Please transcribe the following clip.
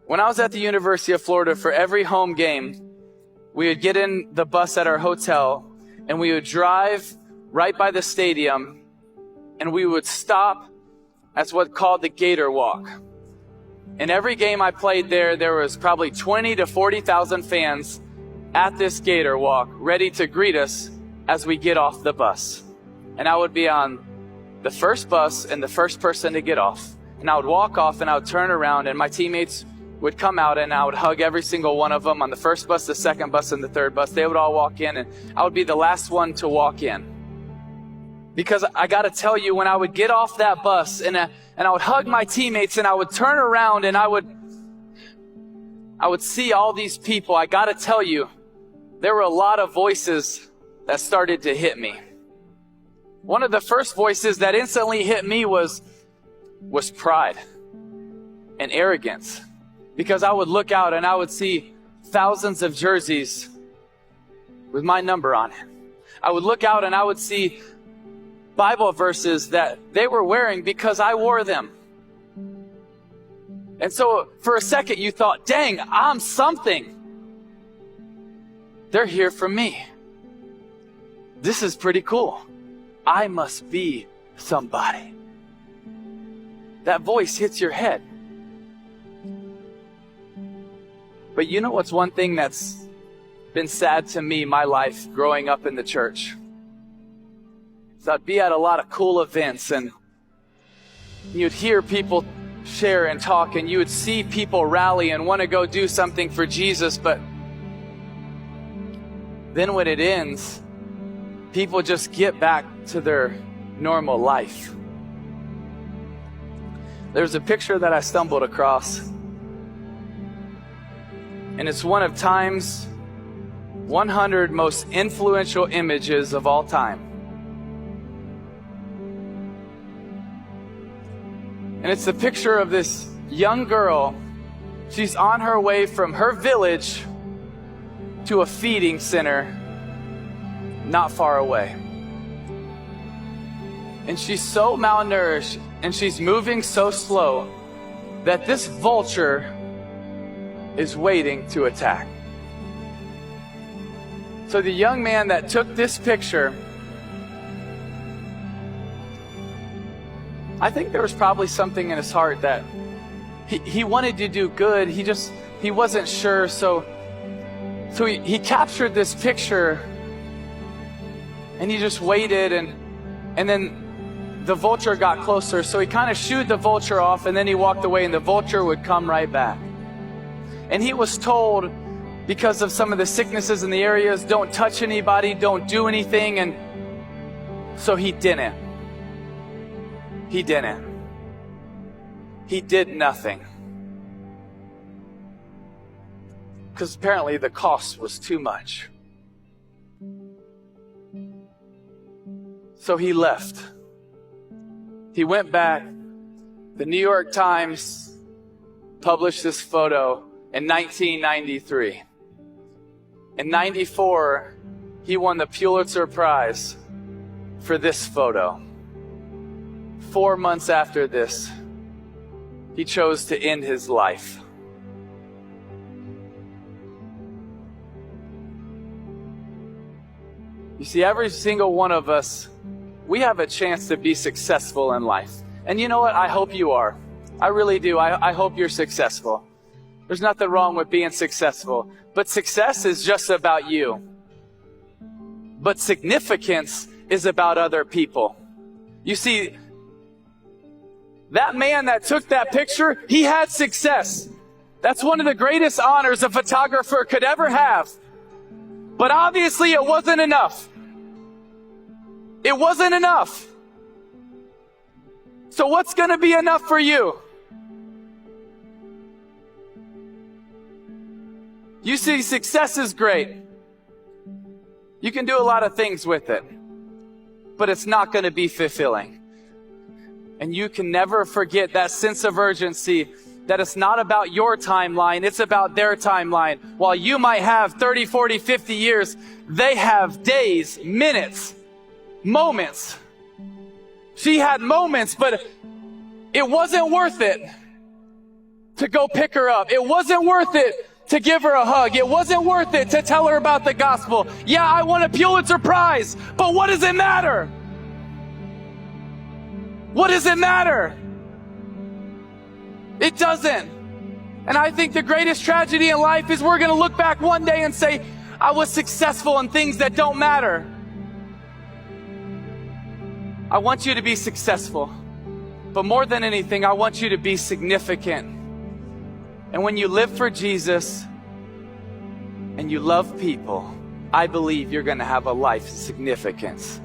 When I was at the University of Florida, for every home game, we would get in the bus at our hotel and we would drive right by the stadium and we would stop at what's called the Gator Walk. In every game I played there was probably 20 to 40,000 fans at this Gator Walk ready to greet us as we get off the bus. And I would be on the first bus and the first person to get off. And I would walk off and I would turn around and my teammates would come out and I would hug every single one of them on the first bus, the second bus, and the third bus. They would all walk in and I would be the last one to walk in. Because I got to tell you, when I would get off that bus and I would hug my teammates and I would turn around and I would see all these people, I got to tell you, there were a lot of voices that started to hit me. One of the first voices that instantly hit me was pride and arrogance. Because I would look out and I would see thousands of jerseys with my number on it. I would look out and I would see Bible verses that they were wearing because I wore them. And so for a second you thought, dang, I'm something. They're here for me. This is pretty cool. I must be somebody. That voice hits your head. But you know what's one thing that's been sad to me, my life, growing up in the church? So I'd be at a lot of cool events and you'd hear people share and talk and you would see people rally and want to go do something for Jesus, but then when it ends, people just get back to their normal life. There's a picture that I stumbled across. And it's one of Time's 100 most influential images of all time. And it's a picture of this young girl. She's on her way from her village to a feeding center not far away. And she's so malnourished and she's moving so slow that this vulture is waiting to attack. So the young man that took this picture, I think there was probably something in his heart that he wanted to do good. He wasn't sure. So he captured this picture and he just waited and then the vulture got closer. So he kind of shooed the vulture off and then he walked away and the vulture would come right back. And he was told, because of some of the sicknesses in the areas, don't touch anybody, don't do anything. And so he didn't. He didn't. He did nothing. Because apparently the cost was too much. So he left. He went back. The New York Times published this photo in 1993. In 94, he won the Pulitzer Prize for this photo. 4 months after this, he chose to end his life. You see, every single one of us, we have a chance to be successful in life. And you know what? I hope you are. I really do. I hope you're successful. There's nothing wrong with being successful. But success is just about you. But significance is about other people. You see, that man that took that picture, he had success. That's one of the greatest honors a photographer could ever have. But obviously it wasn't enough. It wasn't enough. So what's going to be enough for you? You see, success is great. You can do a lot of things with it, but it's not going to be fulfilling. And you can never forget that sense of urgency, that it's not about your timeline, it's about their timeline. While you might have 30, 40, 50 years, they have days, minutes, moments. She had moments, but it wasn't worth it. to go pick her up. It wasn't worth it to give her a hug. It wasn't worth it to tell her about the gospel. Yeah, I won a Pulitzer Prize, but what does it matter? What does it matter? It doesn't. And I think the greatest tragedy in life is we're going to look back one day and say, I was successful in things that don't matter. I want you to be successful. But more than anything, I want you to be significant. And when you live for Jesus and you love people, I believe you're going to have a life of significance.